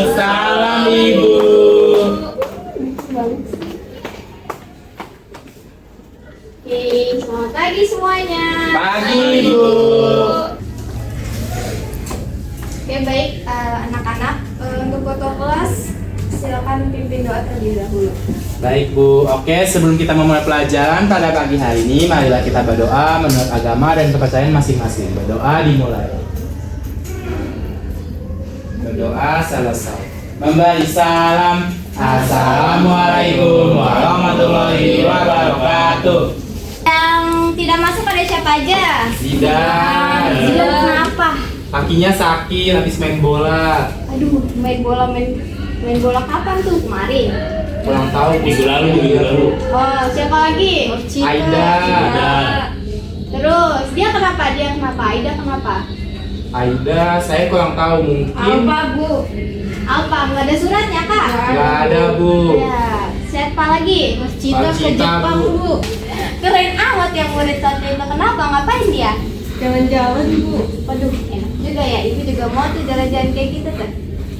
Waalaikumsalam Ibu. Oke, selamat pagi semuanya. Pagi Ibu. Oke, baik anak-anak, untuk foto kelas silakan pimpin doa terlebih dahulu. Baik Bu, oke sebelum kita memulai pelajaran pada pagi hari ini, marilah kita berdoa menurut agama dan kepercayaan masing-masing. Berdoa dimulai. Berdoa selesai. Memberi salam. Assalamualaikum warahmatullahi wabarakatuh. Yang tidak masuk ada siapa aja? Zidan. Zidan kenapa? Kakinya sakit habis main bola. Aduh, main bola kapan tuh? Kemarin. Ulang tahun Minggu lalu. Oh, siapa lagi? Aida. Terus dia kenapa? Aida kenapa? Aida, saya kurang tahu mungkin. Apa Bu? Apa? Nggak ada suratnya Kak? Nggak ada Bu. Ya. Siapa lagi? Mas Cita Mas ke Cita, Jepang Bu. Bu. Keren amat yang murid satu itu. Kenapa? Ngapain dia? Jalan-jalan Bu. Waduh, enak juga ya. Ibu juga mau tuh jalan-jalan kayak gitu tuh.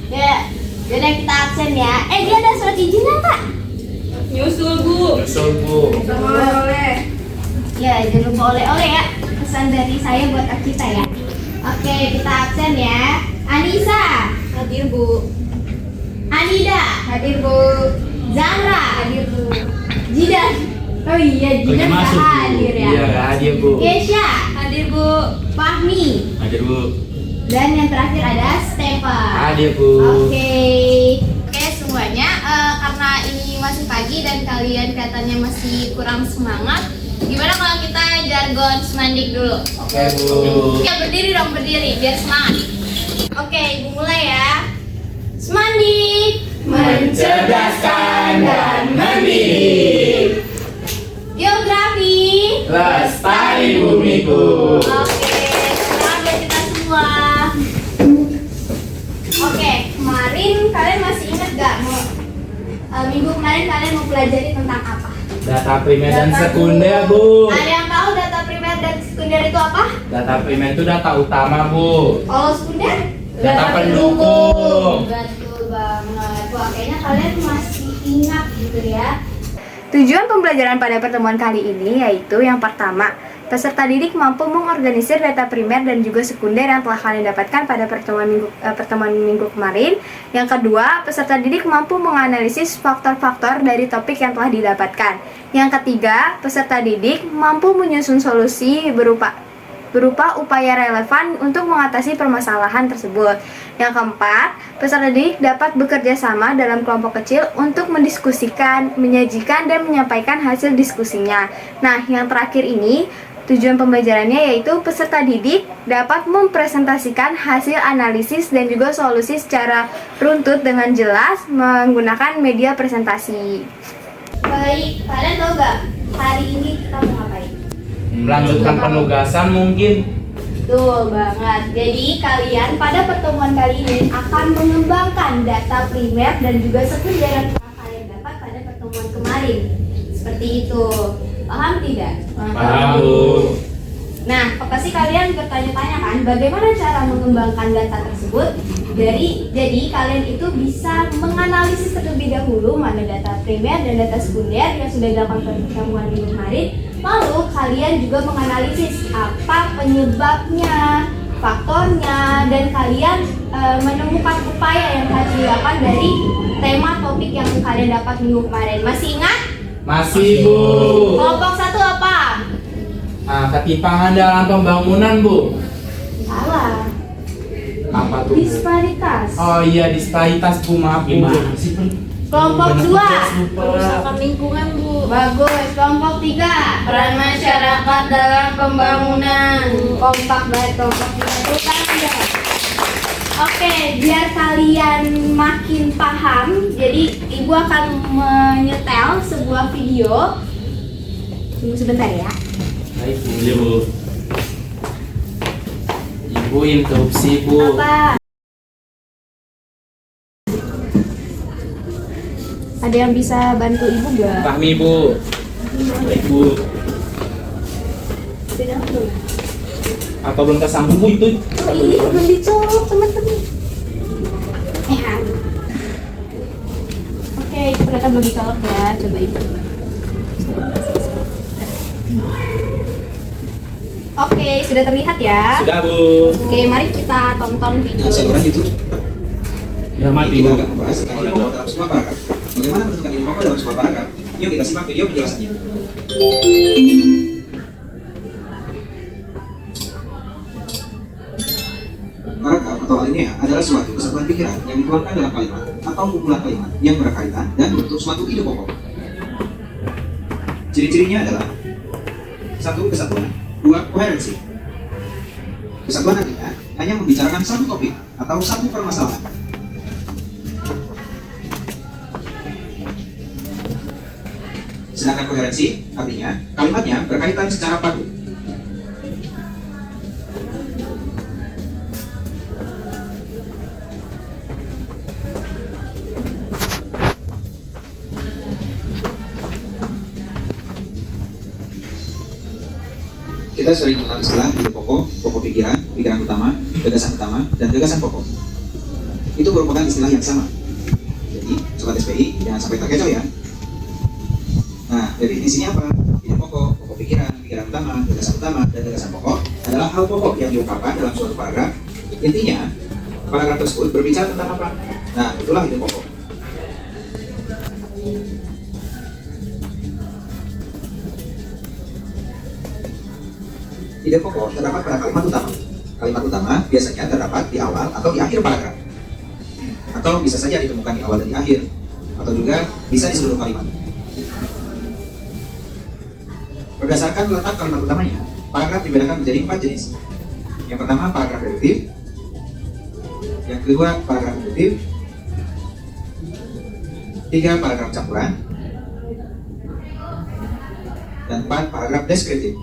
Ya, jadi kita absen ya. Dia ada surat izinnya Kak? Nyusul Bu. Betul Bu. Sama oleh. Ya, jangan lupa oleh-oleh ya. Pesan dari saya buat Akita ya. Oke, kita absen ya. Anissa, Hadir Bu. Anida, Hadir Bu. Zahra, Hadir Bu. Jidan. Oh iya, Jidan nggak masuk, Bu. hadir ya. Iya, nggak hadir Bu. Kesha, Hadir Bu. Fahmi, Hadir Bu. dan yang terakhir ada Stefan. Hadir Bu. Oke, semuanya karena ini masih pagi dan kalian katanya masih kurang semangat. Gimana kalau kita jargon semandik dulu? Oke Bu. Ya berdiri dong, berdiri biar semangat. Oke, Ibu mulai ya. Semandik, Mencerdaskan dan mendidik. geografi. Lestari bumiku. Oke, semangat buat kita semua. Oke, kemarin kalian masih ingat gak minggu kemarin kalian mau pelajari tentang apa? Data primer dan Data sekunder Bu. Bu. Ada yang tahu data primer dan sekunder itu apa? Data primer itu data utama Bu. Kalau sekunder? Data pendukung. Betul banget. Wah, kayaknya kalian masih ingat gitu ya. Tujuan pembelajaran pada pertemuan kali ini yaitu yang pertama, peserta didik mampu mengorganisir data primer dan juga sekunder yang telah kalian dapatkan pada pertemuan minggu kemarin. Yang kedua, peserta didik mampu menganalisis faktor-faktor dari topik yang telah didapatkan. Yang ketiga, peserta didik mampu menyusun solusi berupa upaya relevan untuk mengatasi permasalahan tersebut. Yang keempat, peserta didik dapat bekerja sama dalam kelompok kecil untuk mendiskusikan, menyajikan, dan menyampaikan hasil diskusinya. Nah, yang terakhir ini, tujuan pembelajarannya yaitu peserta didik dapat mempresentasikan hasil analisis dan juga solusi secara runtut dengan jelas menggunakan media presentasi. Baik, kalian tahu gak hari ini kita mau ngapain? Melanjutkan penugasan mungkin. Betul banget. Jadi kalian pada pertemuan kali ini akan mengembangkan data primer dan juga sekunder yang telah kalian dapat pada pertemuan kemarin. Seperti itu. Paham tidak? Paham Bu. Nah, pasti kalian bertanya-tanya kan, bagaimana cara mengembangkan data tersebut? Jadi kalian itu bisa menganalisis terlebih dahulu mana data primer dan data sekunder yang sudah dilakukan pada pertemuan minggu kemarin. Lalu kalian juga menganalisis apa penyebabnya, faktornya, dan kalian menemukan upaya yang harus dilakukan dari tema topik yang kalian dapat minggu kemarin. Masih ingat? Masih Bu. Kelompok satu apa? Ketimpangan dalam pembangunan Bu. Salah. Apa tuh Bu? Disparitas. Oh iya disparitas Bu, maaf Bu. Gimana sih Bu? Kelompok Bener, dua. lupa. Kerusakan lingkungan Bu. Bagus. Kelompok tiga. Peran masyarakat dalam pembangunan. Kompak banget kelompok tiga. Tepuk tangan dong. Oke, biar kalian makin paham, jadi Ibu akan menyetel sebuah video. Tunggu sebentar ya. Baik Bu. Iya Bu. Ibu interupsi Bu. Apa? Ada yang bisa bantu Ibu gak? Fahmi Bu. Baik Bu. Apa belum tersambung Bu itu? Oh ini belum dicolok teman-teman. itu ternyata bagi color ya. Coba ibu. Oke, sudah terlihat ya. Sudah, Bu. Oke, mari kita tonton video. Nah, saluran itu Ya mati, kita Bu. akan membahas tentang ide pokok dalam sebuah paragraf. Bagaimana menentukan ide pokok dalam sebuah paragraf? Yuk kita simak video penjelasannya. Paragraf atau alinea adalah suatu kesatuan pikiran yang dituangkan dalam kalimat atau kumpulan kalimat yang berkaitan dan membentuk suatu ide pokok. Ciri-cirinya adalah 1. Kesatuan, 2. Koherensi. Kesatuan artinya hanya membicarakan satu topik atau satu permasalahan. Sedangkan koherensi artinya kalimatnya berkaitan secara padu. Kita sering mengenal istilah ide pokok, pokok pikiran, pikiran utama, dan gagasan pokok. Itu merupakan istilah yang sama. Jadi, sobat SPI, jangan sampai terkecoh ya. Nah, definisinya apa? Ide pokok, pokok pikiran, pikiran utama, dan gagasan pokok adalah hal pokok yang diungkapkan dalam suatu paragraf. Intinya, paragraf tersebut berbicara tentang apa? Nah, itulah ide pokok. Ide pokok terdapat pada kalimat utama. Kalimat utama biasanya terdapat di awal atau di akhir paragraf. Atau bisa saja ditemukan di awal dan di akhir. Atau juga bisa di seluruh kalimat. Berdasarkan letak kalimat utamanya, paragraf dibedakan menjadi 4 jenis. Yang pertama, paragraf reduktif. Yang kedua, paragraf induktif. 3, paragraf campuran. Dan 4, paragraf deskriptif.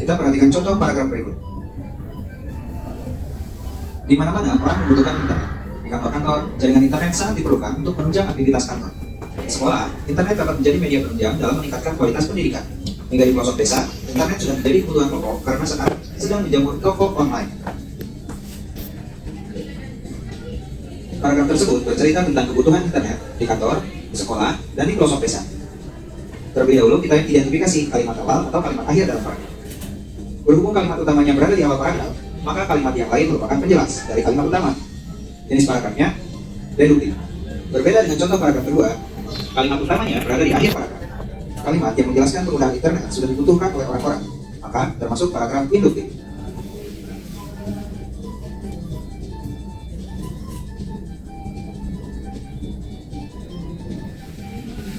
Kita perhatikan contoh paragraf berikut. Di mana-mana orang membutuhkan internet. Di kantor-kantor, jaringan internet sangat diperlukan untuk menunjang aktivitas kantor. Di sekolah, internet dapat menjadi media penunjang dalam meningkatkan kualitas pendidikan. Hingga di pelosok desa, internet sudah menjadi kebutuhan pokok karena sekarang sedang menjamur toko online. Paragraf tersebut bercerita tentang kebutuhan internet di kantor, di sekolah, dan di pelosok desa. Terlebih dahulu kita identifikasi kalimat awal atau kalimat akhir dalam paragraf. Berhubung kalimat utamanya berada di awal paragraf, maka kalimat yang lain merupakan penjelas dari kalimat utama. Jenis paragrafnya reduktif. Berbeda dengan contoh paragraf kedua, kalimat utamanya berada di akhir paragraf. Kalimat yang menjelaskan penggunaan internet sudah dibutuhkan oleh orang-orang, maka termasuk paragraf induktif.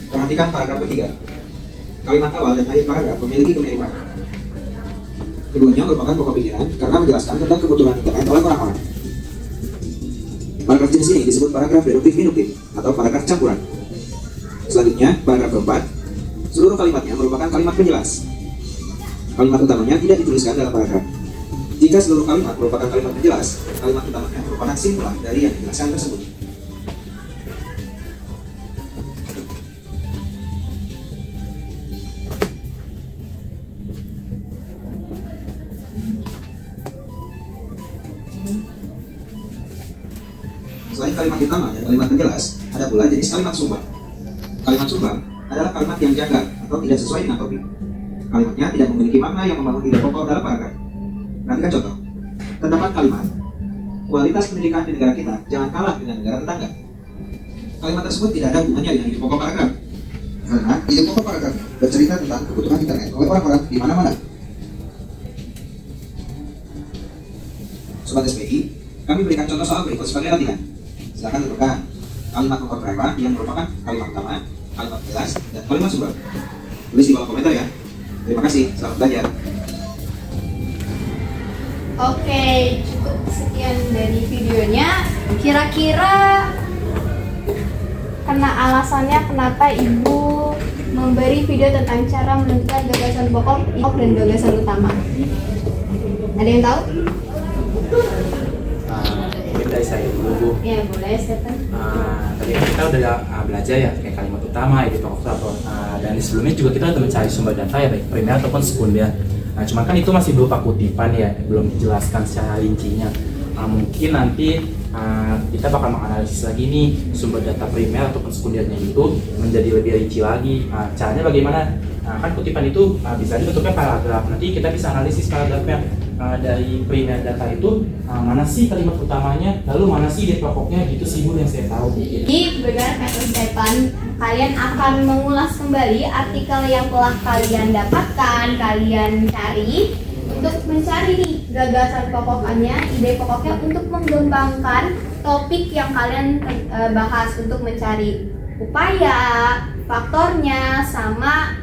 Perhatikan paragraf ketiga. Kalimat awal dan akhir paragraf memiliki kemiripan. Keduanya merupakan pokok pikiran karena menjelaskan tentang kebutuhan internet oleh orang-orang. Paragraf jenis ini disebut paragraf reduktif-induktif atau paragraf campuran. Selanjutnya, paragraf keempat, seluruh kalimatnya merupakan kalimat penjelas. Kalimat utamanya tidak dituliskan dalam paragraf. Jika seluruh kalimat merupakan kalimat penjelas, kalimat utamanya merupakan simpulan dari yang dijelaskan tersebut. Selain kalimat utama dan kalimat penjelas, ada pula jenis kalimat sumbang. Kalimat sumbang adalah kalimat yang janggal atau tidak sesuai dengan topik. Kalimatnya tidak memiliki makna yang membangun ide pokok dalam paragraf. Perhatikan contoh. Terdapat kalimat, kualitas pendidikan di negara kita jangan kalah dengan negara tetangga. Kalimat tersebut tidak ada hubungannya dengan ide pokok paragraf. Karena ide pokok paragraf bercerita tentang kebutuhan internet oleh orang-orang di mana-mana. Sobat SPI, kami berikan contoh soal berikut sebagai latihan. Silakan tentukan kalimat nomor berapa yang merupakan kalimat utama, kalimat penjelas, dan kalimat sumber. Tulis di kolom komentar ya. Terima kasih, selamat belajar. Oke, cukup sekian dari videonya. Kira-kira karena alasannya kenapa ibu memberi video tentang cara menentukan gagasan pokok dan gagasan utama? Ada yang tahu? Mungkin dari saya dulu, Bu. Ya boleh, Stephen. tadi kan kita udah belajar ya kayak kalimat utama, ide pokok, dan di sebelumnya juga kita udah mencari sumber data ya baik primer ataupun sekunder. Nah, cuman kan itu masih berupa kutipan ya, belum dijelaskan secara rincinya. Mungkin nanti kita bakal menganalisis lagi nih sumber data primer ataupun sekundernya itu menjadi lebih rinci lagi. Caranya bagaimana? Kan kutipan itu bisa dibentukkan paragraf. Nanti kita bisa analisis paragrafnya dari primer data itu mana sih kalimat utamanya, lalu mana sih ide pokoknya gitu sih Bu yang saya tahu. Jadi benar kata Stefan, kalian akan mengulas kembali artikel yang telah kalian dapatkan, kalian cari untuk mencari nih gagasan pokoknya, ide pokoknya untuk mengembangkan topik yang kalian bahas, untuk mencari upaya, faktornya, sama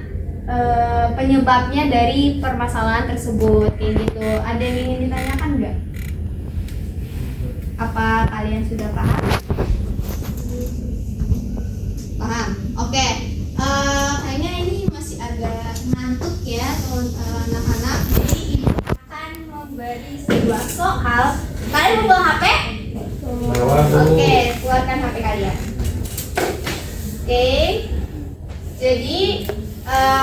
penyebabnya dari permasalahan tersebut kayak gitu. Ada yang ingin ditanyakan nggak? Apa kalian sudah paham? Paham? Oke. Kayaknya ini masih agak ngantuk ya anak-anak. Jadi ibu akan memberi sebuah soal. Kalian membawa HP? Oke, keluarkan HP kalian. Oke. Jadi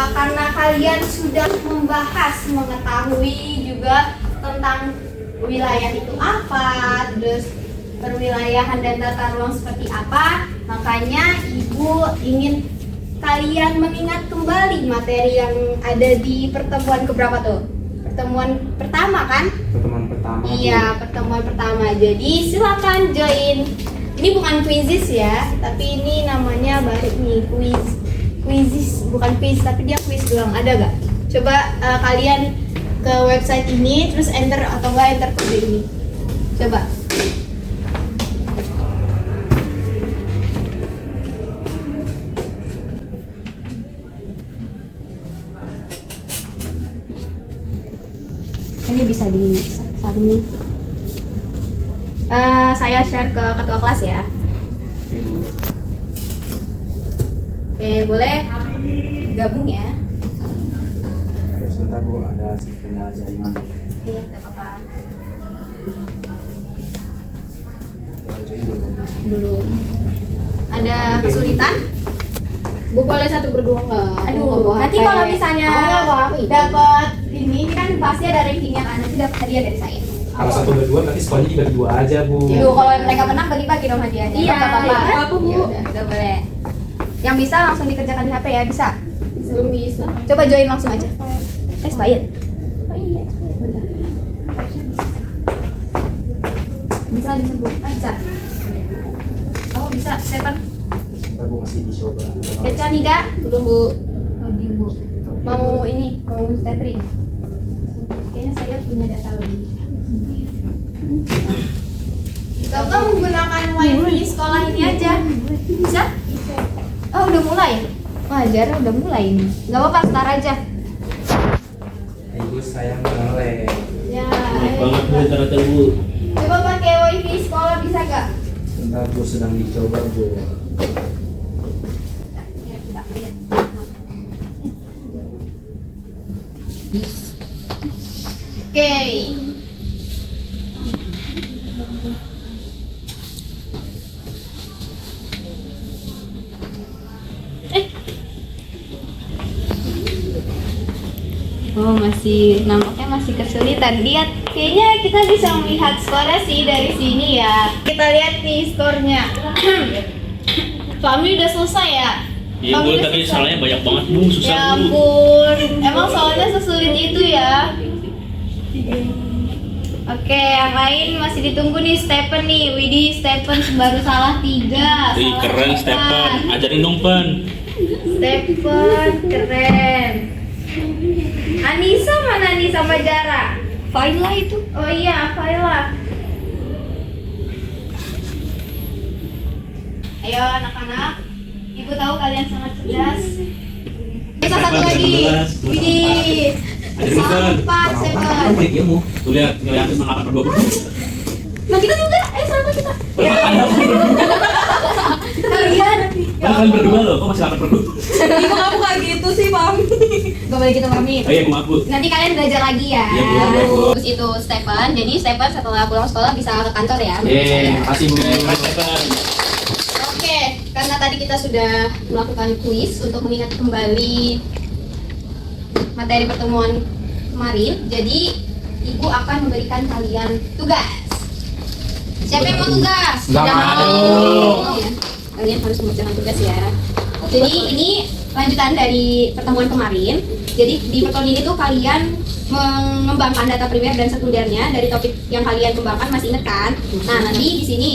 karena kalian sudah membahas, mengetahui juga tentang wilayah itu apa, terus perwilayahan dan tata ruang seperti apa, makanya ibu ingin kalian mengingat kembali materi yang ada di pertemuan keberapa tuh? Pertemuan pertama kan? Pertemuan pertama. Iya, pertemuan pertama. Jadi silakan join. Ini bukan quizzes ya, tapi ini namanya baru nih quizzes, bukan quiz tapi dia quiz doang. Ada gak? Coba kalian ke website ini terus enter atau enggak enter kode ini. Coba. Ini bisa di submit. Saya share ke ketua kelas ya. Oke, boleh gabung ya. Sebentar Bu, ada kendala jaringan. Iya, tidak apa-apa. Dulu. Ada kesulitan? Bu boleh satu berdua nggak? Aduh, nanti kalau misalnya dapat ini kan pasti ada rankingnya kan, nanti dapat hadiah dari saya. Kalau satu berdua berarti skornya dibagi dua aja Bu. Aduh, kalau mereka menang bagi-bagi dong hadiahnya. Iya, Nggak apa-apa. apa, Bu? Ya udah boleh. Yang bisa langsung dikerjakan di HP ya, bisa. Belum bisa. Coba join langsung aja. Expired. Bisa disebut, bisa. Oh bisa, Stefan. Ntar Bu masih dicoba. Keca Nida, Belum Bu. oh, di Bu. Mau ini, mau tethering. Kayaknya saya punya data lebih. Coba menggunakan wifi sekolah ini aja. Bisa? Oh udah mulai ya? Wajar, udah mulai ini. Gak apa-apa, start aja. Ibu sayang ngelek. Ya. Banget Bu, rata-rata Bu. Coba pakai wifi sekolah bisa gak? Sebentar Bu, sedang dicoba Bu. Oke. Oh nampaknya masih kesulitan. Lihat, kayaknya kita bisa melihat skornya sih dari sini ya. Kita lihat nih skornya. Fahmi udah selesai ya? Iya Bu, tapi soalnya banyak banget Bu, susah Ya Bu. ampun, emang soalnya sesulit itu ya? Oke, yang lain masih ditunggu nih. Stephen nih, Widih, Stephen baru salah 3. Wih, salah keren 4. Stefan, ajarin dong Pan. Stephen, keren. Anissa mana nih sama Jara? Faila itu. Oh iya, Faila. Ayo anak-anak, ibu tahu kalian sangat cerdas. Bisa satu lagi. Widih. Ajarin Pan. 4, Stephen. Break ilmu. Tuh lihat, nilai atas 8/20. Nah kita juga, sama kita. Kalian. Kan kalian berdua loh, kok masih 8/20? Ibu kamu kayak gitu sih, Mami. Gak boleh gitu, Mami. Oh iya, aku maaf Bu. Nanti kalian belajar lagi ya. Iya, Bu. Terus itu Stefan. Jadi Stefan setelah pulang sekolah bisa ke kantor ya. Yeay, makasih Bu. Mas Stefan. Oke. karena tadi kita sudah melakukan kuis untuk mengingat kembali materi pertemuan kemarin, jadi Ibu akan memberikan kalian tugas. Siapa yang mau tugas? Nggak mau. Oh, ya. Kalian harus mengerjakan tugas ya. Jadi ini lanjutan dari pertemuan kemarin. Jadi di pertemuan ini tuh kalian mengembangkan data primer dan sekundernya dari topik yang kalian kembangkan, masih ingat kan? Nah, nanti di sini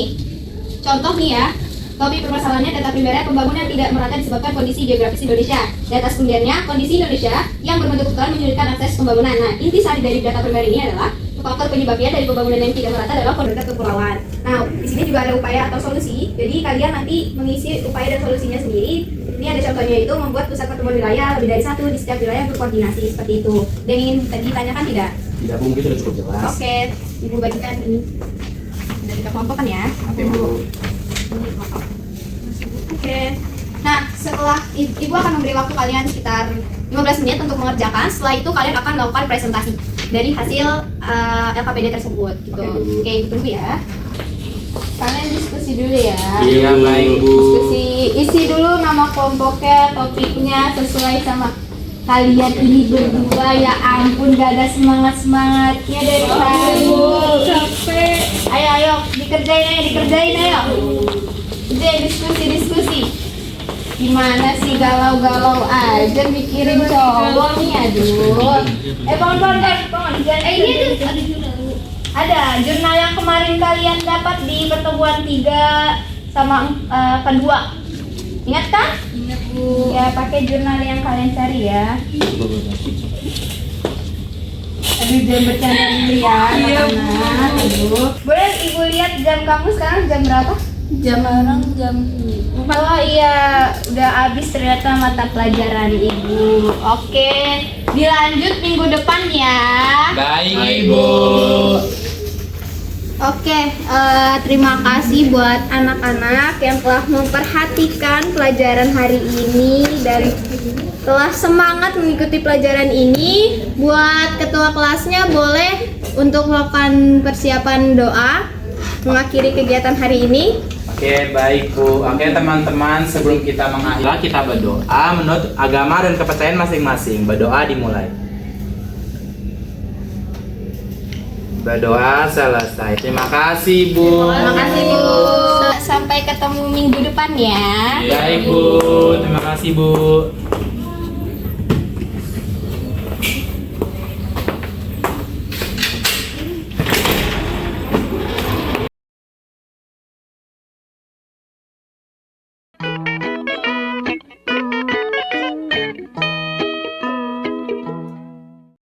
contoh nih ya. Topik permasalahannya data primernya pembangunan tidak merata disebabkan kondisi geografis Indonesia. Data sekundernya kondisi Indonesia yang berbentuk kebutuhan menyulitkan akses pembangunan. Nah, intisari dari data primer ini adalah faktor penyebabnya dari pembangunan yang tidak merata adalah kondisi kepulauan. Nah, di sini juga ada upaya atau solusi. Jadi kalian nanti mengisi upaya dan solusinya sendiri. Ini ada contohnya, itu membuat pusat pertemuan wilayah lebih dari satu di setiap wilayah berkoordinasi seperti itu. Dan ingin ditanyakan tidak? Tidak Bu, mungkin sudah cukup jelas. Oke, Ibu bagikan ini. Sudah kita kelompokkan ya. Oke Bu. Oke. Nah, setelah Ibu akan memberi waktu kalian sekitar 15 menit untuk mengerjakan. Setelah itu kalian akan melakukan presentasi dari hasil LKPD tersebut gitu. Oke, tunggu ya. Kalian diskusi dulu ya. Iya baik Bu. Diskusi, isi dulu nama kelompoknya, topiknya sesuai sama kalian ini berdua. Ya ampun, gak ada semangat-semangatnya dari tadi. Capek. Ayo, dikerjain ayo. Udah diskusi. Gimana sih, galau-galau aja mikirin cowok nih, aduh. Bangun. Ini ada jurnal yang kemarin kalian dapat di pertemuan 3 sama kedua. Ingat kan? Ingat Bu. Ya, pakai jurnal yang kalian cari ya. Aduh, jangan bercanda dulu ya, anak-anak. Aduh. Boleh Ibu lihat jam kamu sekarang jam berapa? Jam jam Oh iya, udah habis ternyata mata pelajaran Ibu. Oke, dilanjut minggu depan ya. Baik Ibu. Oke, terima kasih buat anak-anak yang telah memperhatikan pelajaran hari ini dan telah semangat mengikuti pelajaran ini. Buat ketua kelasnya boleh untuk melakukan persiapan doa mengakhiri kegiatan hari ini. Oke baik Bu. Oke teman-teman, sebelum kita mengakhiri kita berdoa menurut agama dan kepercayaan masing-masing. Berdoa dimulai. Berdoa selesai. Terima kasih Bu. Terima kasih Bu. Sampai ketemu minggu depan ya. Baik Bu. Terima kasih Bu.